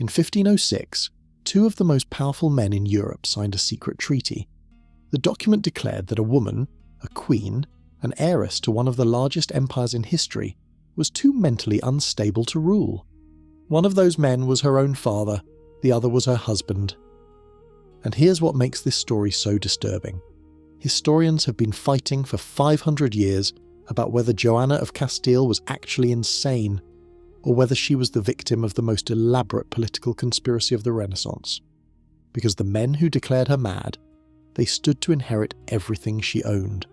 In 1506, two of the most powerful men in Europe signed a secret treaty. The document declared that a woman, a queen, an heiress to one of the largest empires in history, was too mentally unstable to rule. One of those men was her own father, the other was her husband. And here's what makes this story so disturbing. Historians have been fighting for 500 years about whether Joanna of Castile was actually insane, or whether she was the victim of the most elaborate political conspiracy of the Renaissance. Because the men who declared her mad, they stood to inherit everything she owned.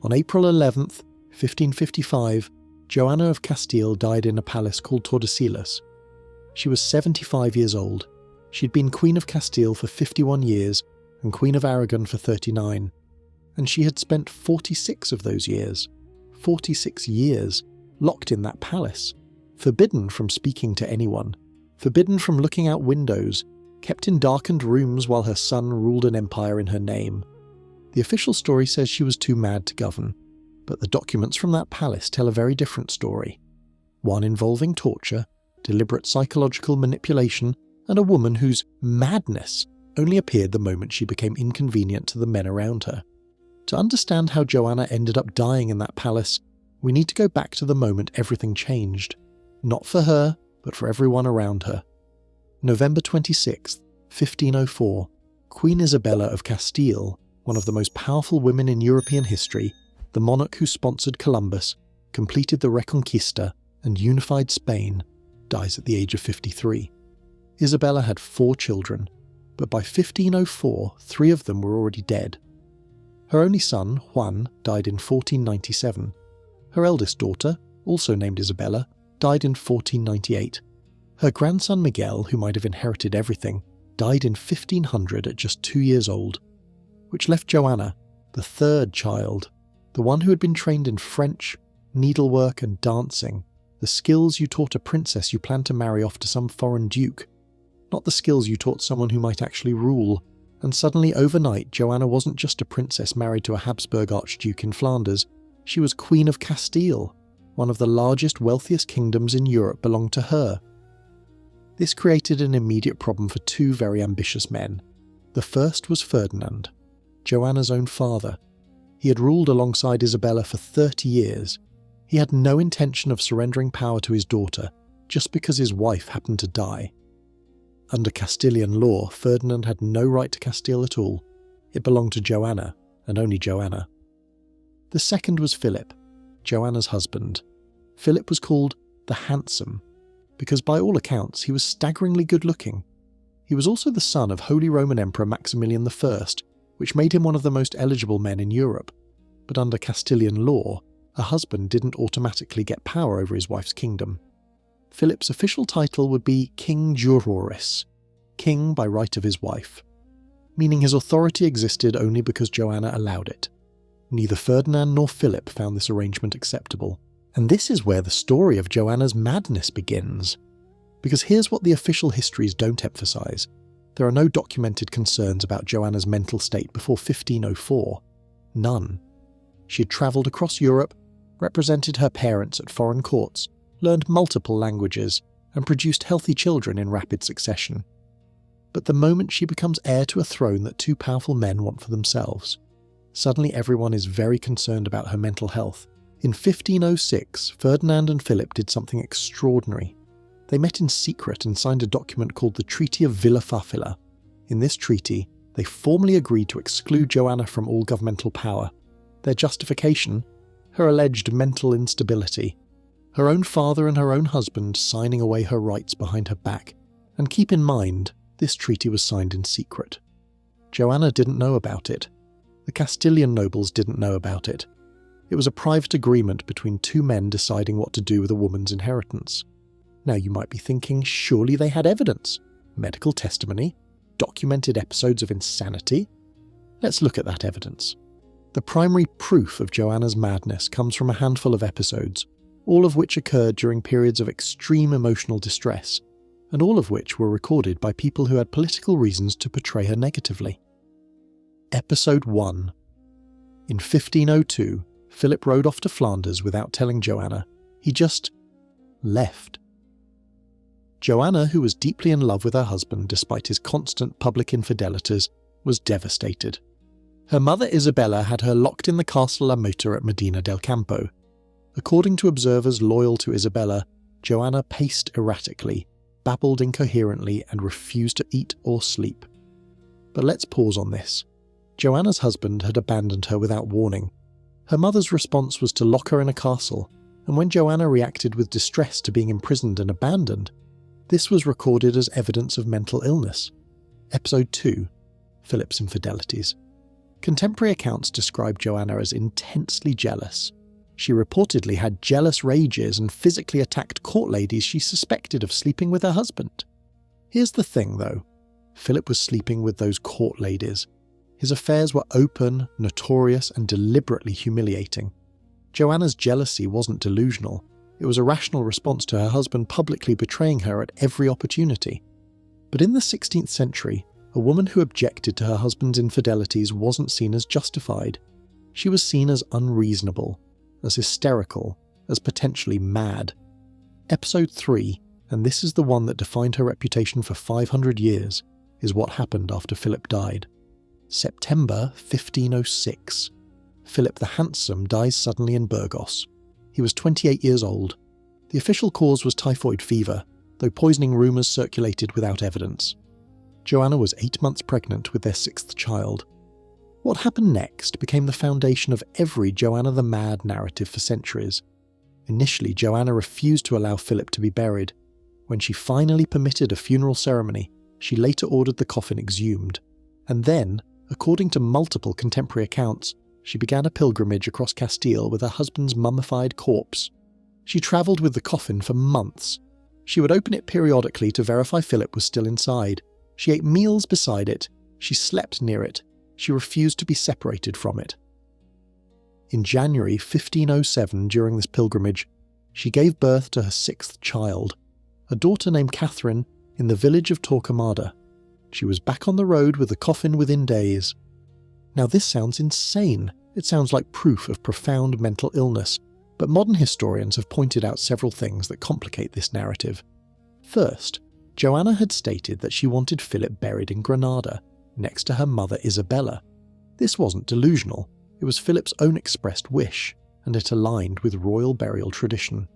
On April 11th, 1555, Joanna of Castile died in a palace called Tordesillas. She was 75 years old. She'd been Queen of Castile for 51 years and Queen of Aragon for 39, and she had spent 46 of those years, 46 years, locked in that palace, forbidden from speaking to anyone, forbidden from looking out windows, kept in darkened rooms while her son ruled an empire in her name. The official story says she was too mad to govern, but the documents from that palace tell a very different story. One involving torture, deliberate psychological manipulation, and a woman whose madness only appeared the moment she became inconvenient to the men around her. To understand how Joanna ended up dying in that palace, we need to go back to the moment everything changed. Not for her, but for everyone around her. November 26, 1504, Queen Isabella of Castile, one of the most powerful women in European history, the monarch who sponsored Columbus, completed the Reconquista, and unified Spain, dies at the age of 53. Isabella had 4 children, but by 1504, 3 of them were already dead. Her only son, Juan, died in 1497. Her eldest daughter, also named Isabella, died in 1498. Her grandson Miguel, who might have inherited everything, died in 1500 at just 2 years old, which left Joanna, the 3rd child, the one who had been trained in French, needlework and dancing, the skills you taught a princess you planned to marry off to some foreign duke, not the skills you taught someone who might actually rule. And suddenly overnight, Joanna wasn't just a princess married to a Habsburg archduke in Flanders, she was Queen of Castile. One of the largest, wealthiest kingdoms in Europe belonged to her. This created an immediate problem for 2 very ambitious men. The first was Ferdinand, Joanna's own father. He had ruled alongside Isabella for 30 years. He had no intention of surrendering power to his daughter just because his wife happened to die. Under Castilian law, Ferdinand had no right to Castile at all. It belonged to Joanna, and only Joanna. The second was Philip, Joanna's husband. Philip was called the Handsome, because by all accounts he was staggeringly good-looking. He was also the son of Holy Roman Emperor Maximilian I, which made him one of the most eligible men in Europe. But under Castilian law, a husband didn't automatically get power over his wife's kingdom. Philip's official title would be King Juroris, king by right of his wife, meaning his authority existed only because Joanna allowed it. Neither Ferdinand nor Philip found this arrangement acceptable, and this is where the story of Joanna's madness begins. Because here's what the official histories don't emphasise. There are no documented concerns about Joanna's mental state before 1504. None. She had travelled across Europe, represented her parents at foreign courts, learned multiple languages, and produced healthy children in rapid succession. But the moment she becomes heir to a throne that 2 powerful men want for themselves, suddenly everyone is very concerned about her mental health. In 1506, Ferdinand and Philip did something extraordinary. They met in secret and signed a document called the Treaty of Villafafila. In this treaty, they formally agreed to exclude Joanna from all governmental power. Their justification? Her alleged mental instability. Her own father and her own husband signing away her rights behind her back. And keep in mind, this treaty was signed in secret. Joanna didn't know about it. The Castilian nobles didn't know about it. It was a private agreement between 2 men deciding what to do with a woman's inheritance. Now you might be thinking, surely they had evidence, medical testimony, documented episodes of insanity. Let's look at that evidence. The primary proof of Joanna's madness comes from a handful of episodes, all of which occurred during periods of extreme emotional distress, and all of which were recorded by people who had political reasons to portray her negatively. Episode 1. In 1502, Philip rode off to Flanders without telling Joanna. He just left. Joanna, who was deeply in love with her husband despite his constant public infidelities, was devastated. Her mother Isabella had her locked in the Castle La Mota at Medina del Campo. According to observers loyal to Isabella, Joanna paced erratically, babbled incoherently, and refused to eat or sleep. But let's pause on this. Joanna's husband had abandoned her without warning. Her mother's response was to lock her in a castle, and when Joanna reacted with distress to being imprisoned and abandoned, this was recorded as evidence of mental illness. Episode 2. Philip's Infidelities. Contemporary accounts describe Joanna as intensely jealous. She reportedly had jealous rages and physically attacked court ladies she suspected of sleeping with her husband. Here's the thing, though. Philip was sleeping with those court ladies. His affairs were open, notorious, and deliberately humiliating. Joanna's jealousy wasn't delusional. It was a rational response to her husband publicly betraying her at every opportunity. But in the 16th century, a woman who objected to her husband's infidelities wasn't seen as justified. She was seen as unreasonable, as hysterical, as potentially mad. Episode 3, and this is the one that defined her reputation for 500 years, is what happened after Philip died. September 1506. Philip the Handsome dies suddenly in Burgos. He was 28 years old. The official cause was typhoid fever, though poisoning rumours circulated without evidence. Joanna was 8 months pregnant with their 6th child. What happened next became the foundation of every Joanna the Mad narrative for centuries. Initially, Joanna refused to allow Philip to be buried. When she finally permitted a funeral ceremony, she later ordered the coffin exhumed. And then, according to multiple contemporary accounts, she began a pilgrimage across Castile with her husband's mummified corpse. She travelled with the coffin for months. She would open it periodically to verify Philip was still inside. She ate meals beside it. She slept near it. She refused to be separated from it. In January 1507, during this pilgrimage, she gave birth to her 6th child, a daughter named Catherine, in the village of Torquemada. She was back on the road with the coffin within days. Now this sounds insane. It sounds like proof of profound mental illness, but modern historians have pointed out several things that complicate this narrative. First, Joanna had stated that she wanted Philip buried in Granada, next to her mother Isabella. This wasn't delusional. It was Philip's own expressed wish, and it aligned with royal burial tradition.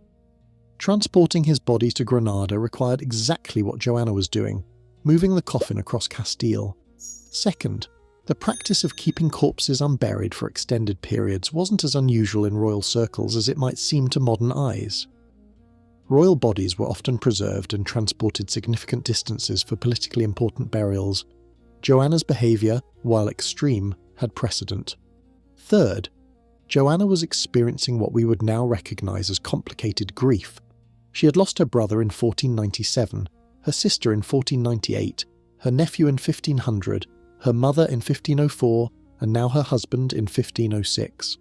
Transporting his body to Granada required exactly what Joanna was doing, moving the coffin across Castile. Second, the practice of keeping corpses unburied for extended periods wasn't as unusual in royal circles as it might seem to modern eyes. Royal bodies were often preserved and transported significant distances for politically important burials. Joanna's behaviour, while extreme, had precedent. Third, Joanna was experiencing what we would now recognise as complicated grief. She had lost her brother in 1497, her sister in 1498, her nephew in 1500, her mother in 1504, and now her husband in 1506.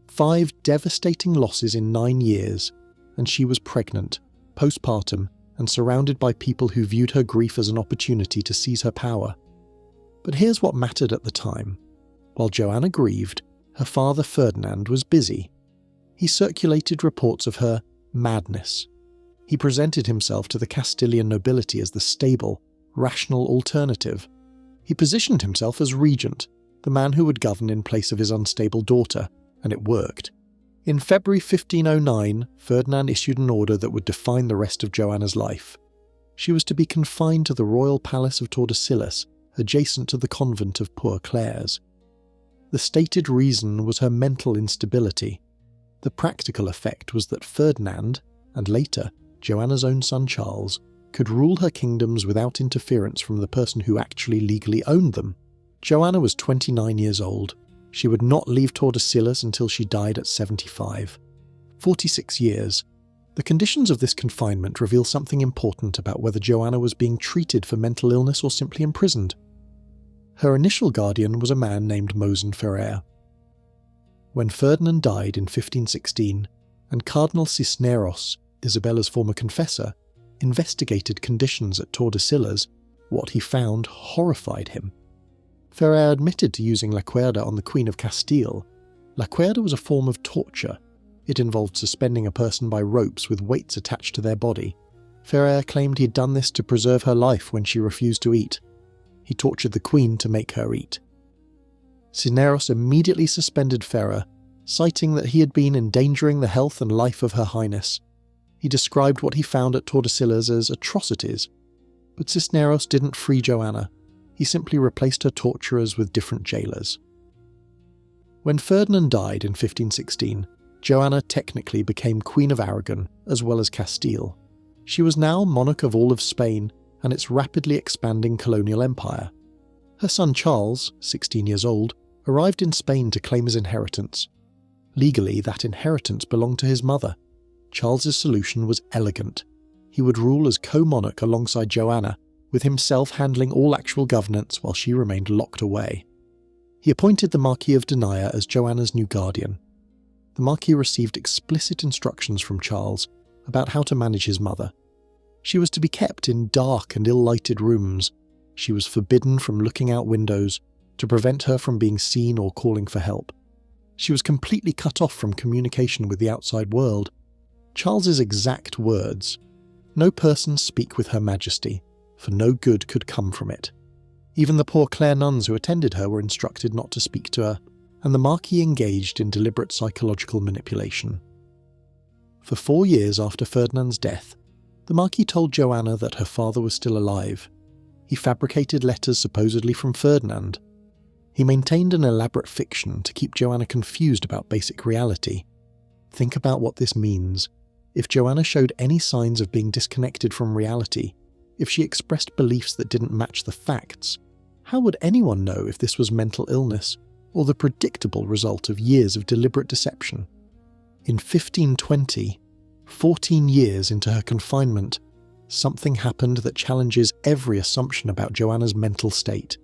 5 devastating losses in 9 years, and she was pregnant, postpartum, and surrounded by people who viewed her grief as an opportunity to seize her power. But here's what mattered at the time. While Joanna grieved, her father Ferdinand was busy. He circulated reports of her madness. He presented himself to the Castilian nobility as the stable, rational alternative. He positioned himself as regent, the man who would govern in place of his unstable daughter, and it worked. In February 1509, Ferdinand issued an order that would define the rest of Joanna's life. She was to be confined to the royal palace of Tordesillas, adjacent to the convent of Poor Clares. The stated reason was her mental instability. The practical effect was that Ferdinand, and later Joanna's own son Charles, could rule her kingdoms without interference from the person who actually legally owned them. Joanna was 29 years old. She would not leave Tordesillas until she died at 75. 46 years. The conditions of this confinement reveal something important about whether Joanna was being treated for mental illness or simply imprisoned. Her initial guardian was a man named Mosen Ferrer. When Ferdinand died in 1516, and Cardinal Cisneros, Isabella's former confessor, investigated conditions at Tordesillas, what he found horrified him. Ferrer admitted to using la cuerda on the Queen of Castile. La cuerda was a form of torture. It involved suspending a person by ropes with weights attached to their body. Ferrer claimed he'd done this to preserve her life when she refused to eat. He tortured the queen to make her eat. Cisneros immediately suspended Ferrer, citing that he had been endangering the health and life of Her Highness. He described what he found at Tordesillas as atrocities, but Cisneros didn't free Joanna. He simply replaced her torturers with different jailers. When Ferdinand died in 1516, Joanna technically became Queen of Aragon as well as Castile. She was now monarch of all of Spain and its rapidly expanding colonial empire. Her son Charles, 16 years old, arrived in Spain to claim his inheritance. Legally, that inheritance belonged to his mother. Charles's solution was elegant. He would rule as co-monarch alongside Joanna, with himself handling all actual governance while she remained locked away. He appointed the Marquis of Denia as Joanna's new guardian. The Marquis received explicit instructions from Charles about how to manage his mother. She was to be kept in dark and ill-lighted rooms. She was forbidden from looking out windows to prevent her from being seen or calling for help. She was completely cut off from communication with the outside world. Charles's exact words, "No person speak with Her Majesty, for no good could come from it." Even the poor Clare nuns who attended her were instructed not to speak to her, and the Marquis engaged in deliberate psychological manipulation. For 4 years after Ferdinand's death, the Marquis told Joanna that her father was still alive. He fabricated letters supposedly from Ferdinand. He maintained an elaborate fiction to keep Joanna confused about basic reality. Think about what this means. If Joanna showed any signs of being disconnected from reality, if she expressed beliefs that didn't match the facts, how would anyone know if this was mental illness or the predictable result of years of deliberate deception? In 1520, 14 years into her confinement, something happened that challenges every assumption about Joanna's mental state.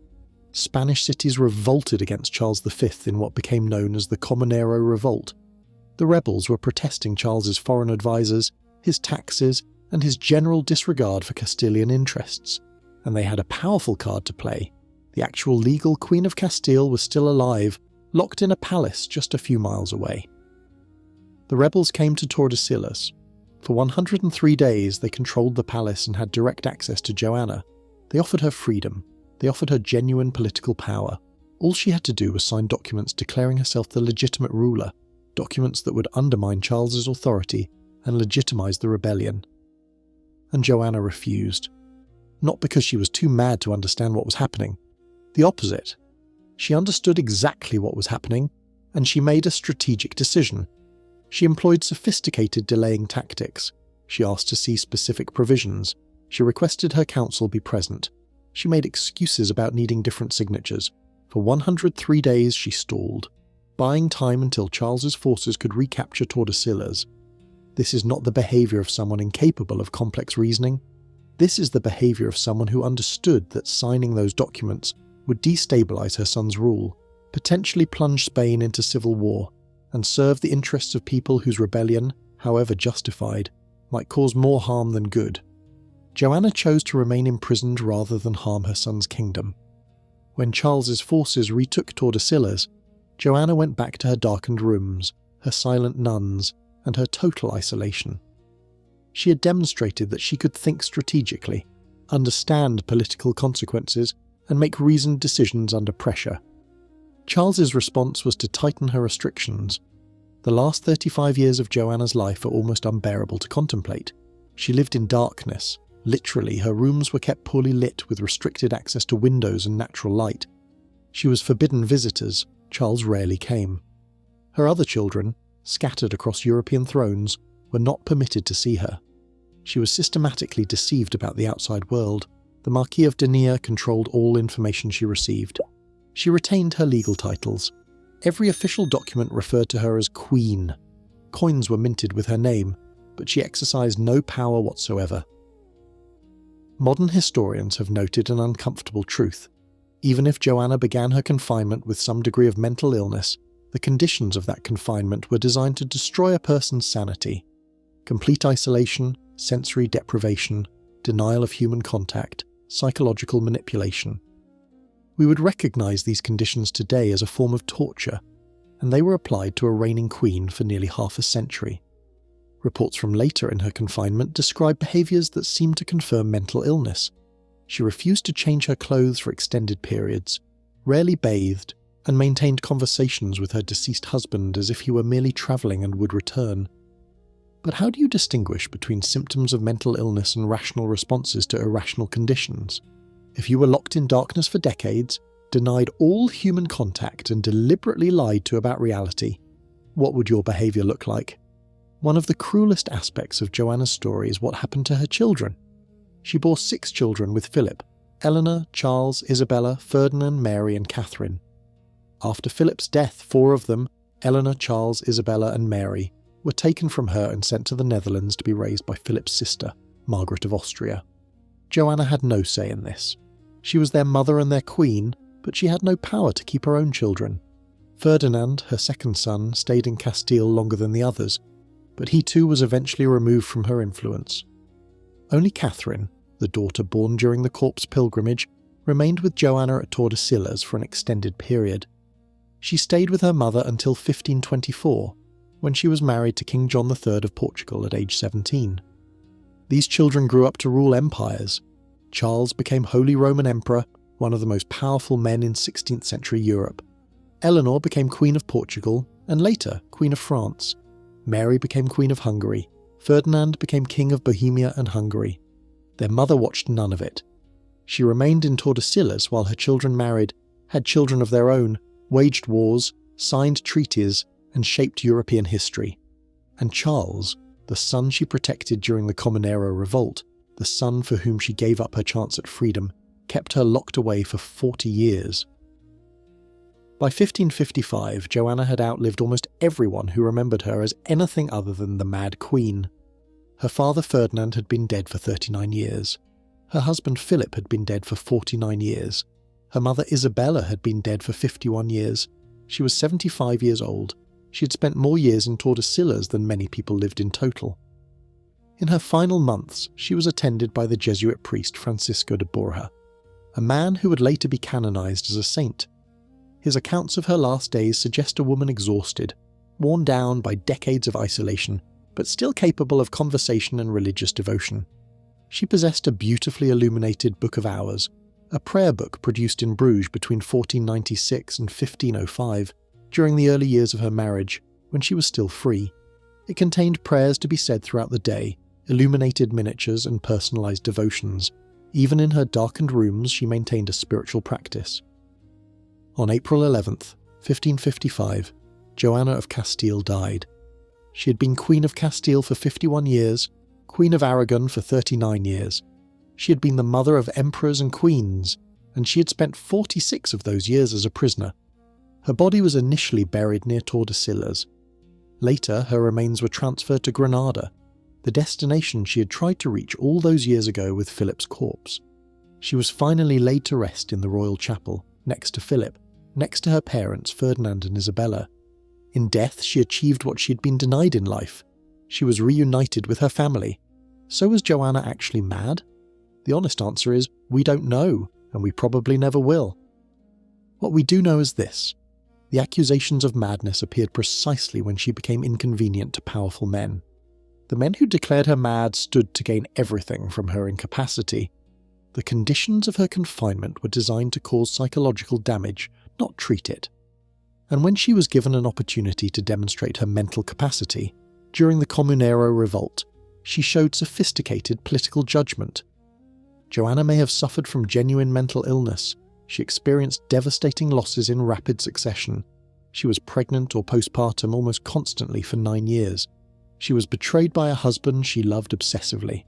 Spanish cities revolted against Charles V in what became known as the Comunero Revolt. The rebels were protesting Charles's foreign advisors, his taxes, and his general disregard for Castilian interests, and they had a powerful card to play. The actual legal Queen of Castile was still alive, locked in a palace just a few miles away. The rebels came to Tordesillas. For 103 days they controlled the palace and had direct access to Joanna. They offered her freedom. They offered her genuine political power. All she had to do was sign documents declaring herself the legitimate ruler, documents that would undermine Charles's authority and legitimize the rebellion. And Joanna refused. Not because she was too mad to understand what was happening. The opposite. She understood exactly what was happening, and she made a strategic decision. She employed sophisticated delaying tactics. She asked to see specific provisions. She requested her council be present. She made excuses about needing different signatures. For 103 days she stalled, buying time until Charles's forces could recapture Tordesillas. This is not the behaviour of someone incapable of complex reasoning. This is the behaviour of someone who understood that signing those documents would destabilise her son's rule, potentially plunge Spain into civil war, and serve the interests of people whose rebellion, however justified, might cause more harm than good. Joanna chose to remain imprisoned rather than harm her son's kingdom. When Charles's forces retook Tordesillas, Joanna went back to her darkened rooms, her silent nuns, and her total isolation. She had demonstrated that she could think strategically, understand political consequences, and make reasoned decisions under pressure. Charles's response was to tighten her restrictions. The last 35 years of Joanna's life are almost unbearable to contemplate. She lived in darkness. Literally, her rooms were kept poorly lit with restricted access to windows and natural light. She was forbidden visitors. Charles rarely came. Her other children, scattered across European thrones, were not permitted to see her. She was systematically deceived about the outside world. The Marquis of Denia controlled all information she received. She retained her legal titles. Every official document referred to her as Queen. Coins were minted with her name, but she exercised no power whatsoever. Modern historians have noted an uncomfortable truth. Even if Joanna began her confinement with some degree of mental illness, the conditions of that confinement were designed to destroy a person's sanity. Complete isolation, sensory deprivation, denial of human contact, psychological manipulation. We would recognise these conditions today as a form of torture, and they were applied to a reigning queen for nearly half a century. Reports from later in her confinement describe behaviours that seemed to confirm mental illness. She refused to change her clothes for extended periods, rarely bathed, and maintained conversations with her deceased husband as if he were merely travelling and would return. But how do you distinguish between symptoms of mental illness and rational responses to irrational conditions? If you were locked in darkness for decades, denied all human contact and deliberately lied to about reality, what would your behaviour look like? One of the cruelest aspects of Joanna's story is what happened to her children. She bore 6 children with Philip: Eleanor, Charles, Isabella, Ferdinand, Mary and Catherine. After Philip's death, 4 of them, Eleanor, Charles, Isabella and Mary, were taken from her and sent to the Netherlands to be raised by Philip's sister, Margaret of Austria. Joanna had no say in this. She was their mother and their queen, but she had no power to keep her own children. Ferdinand, her second son, stayed in Castile longer than the others, but he too was eventually removed from her influence. Only Catherine, the daughter born during the corpse pilgrimage, remained with Joanna at Tordesillas for an extended period. She stayed with her mother until 1524, when she was married to King John III of Portugal at age 17. These children grew up to rule empires. Charles became Holy Roman Emperor, one of the most powerful men in 16th century Europe. Eleanor became Queen of Portugal, and later Queen of France. Mary became Queen of Hungary. Ferdinand became King of Bohemia and Hungary. Their mother watched none of it. She remained in Tordesillas while her children married, had children of their own, waged wars, signed treaties, and shaped European history. And Charles, the son she protected during the Comunero revolt, the son for whom she gave up her chance at freedom, kept her locked away for 40 years. By 1555, Joanna had outlived almost everyone who remembered her as anything other than the Mad Queen. Her father Ferdinand had been dead for 39 years. Her husband Philip had been dead for 49 years. Her mother Isabella had been dead for 51 years. She was 75 years old. She had spent more years in Tordesillas than many people lived in total. In her final months, she was attended by the Jesuit priest Francisco de Borja, a man who would later be canonized as a saint. His accounts of her last days suggest a woman exhausted, worn down by decades of isolation, but still capable of conversation and religious devotion. She possessed a beautifully illuminated Book of Hours, a prayer book produced in Bruges between 1496 and 1505, during the early years of her marriage, when she was still free. It contained prayers to be said throughout the day, illuminated miniatures and personalized devotions. Even in her darkened rooms, she maintained a spiritual practice. On April 11th, 1555, Joanna of Castile died. She had been Queen of Castile for 51 years, Queen of Aragon for 39 years. She had been the mother of emperors and queens, and she had spent 46 of those years as a prisoner. Her body was initially buried near Tordesillas. Later, her remains were transferred to Granada, the destination she had tried to reach all those years ago with Philip's corpse. She was finally laid to rest in the royal chapel, next to Philip, next to her parents Ferdinand and Isabella. In death, she achieved what she had been denied in life. She was reunited with her family. So was Joanna actually mad? The honest answer is, we don't know, and we probably never will. What we do know is this: the accusations of madness appeared precisely when she became inconvenient to powerful men. The men who declared her mad stood to gain everything from her incapacity. The conditions of her confinement were designed to cause psychological damage, not treat it. And when she was given an opportunity to demonstrate her mental capacity, during the Comunero revolt, she showed sophisticated political judgment. Joanna may have suffered from genuine mental illness. She experienced devastating losses in rapid succession. She was pregnant or postpartum almost constantly for 9 years. She was betrayed by a husband she loved obsessively.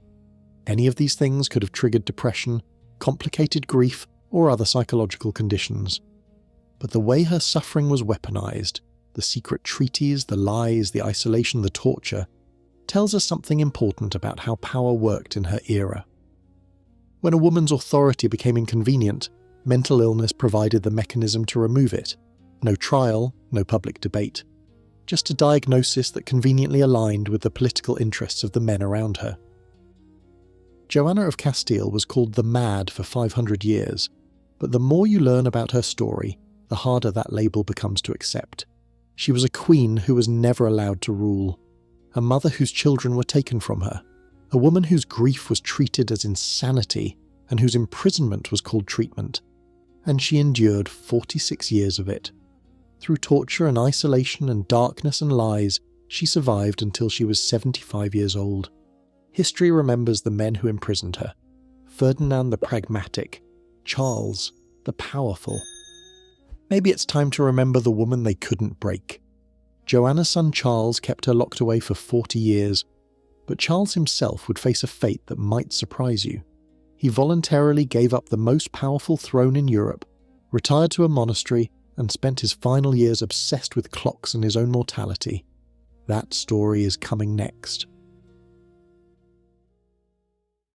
Any of these things could have triggered depression, complicated grief, or other psychological conditions. But the way her suffering was weaponized, the secret treaties, the lies, the isolation, the torture, tells us something important about how power worked in her era. When a woman's authority became inconvenient, mental illness provided the mechanism to remove it. No trial, no public debate. Just a diagnosis that conveniently aligned with the political interests of the men around her. Joanna of Castile was called the Mad for 500 years, but the more you learn about her story, the harder that label becomes to accept. She was a queen who was never allowed to rule. a mother whose children were taken from her, a woman whose grief was treated as insanity and whose imprisonment was called treatment, and she endured 46 years of it. Through torture and isolation and darkness and lies, she survived until she was 75 years old. History remembers the men who imprisoned her: Ferdinand the pragmatic, Charles the powerful. Maybe it's time to remember the woman they couldn't break. Joanna's son Charles kept her locked away for 40 years, but Charles himself would face a fate that might surprise you. He voluntarily gave up the most powerful throne in Europe, retired to a monastery, and spent his final years obsessed with clocks and his own mortality. That story is coming next.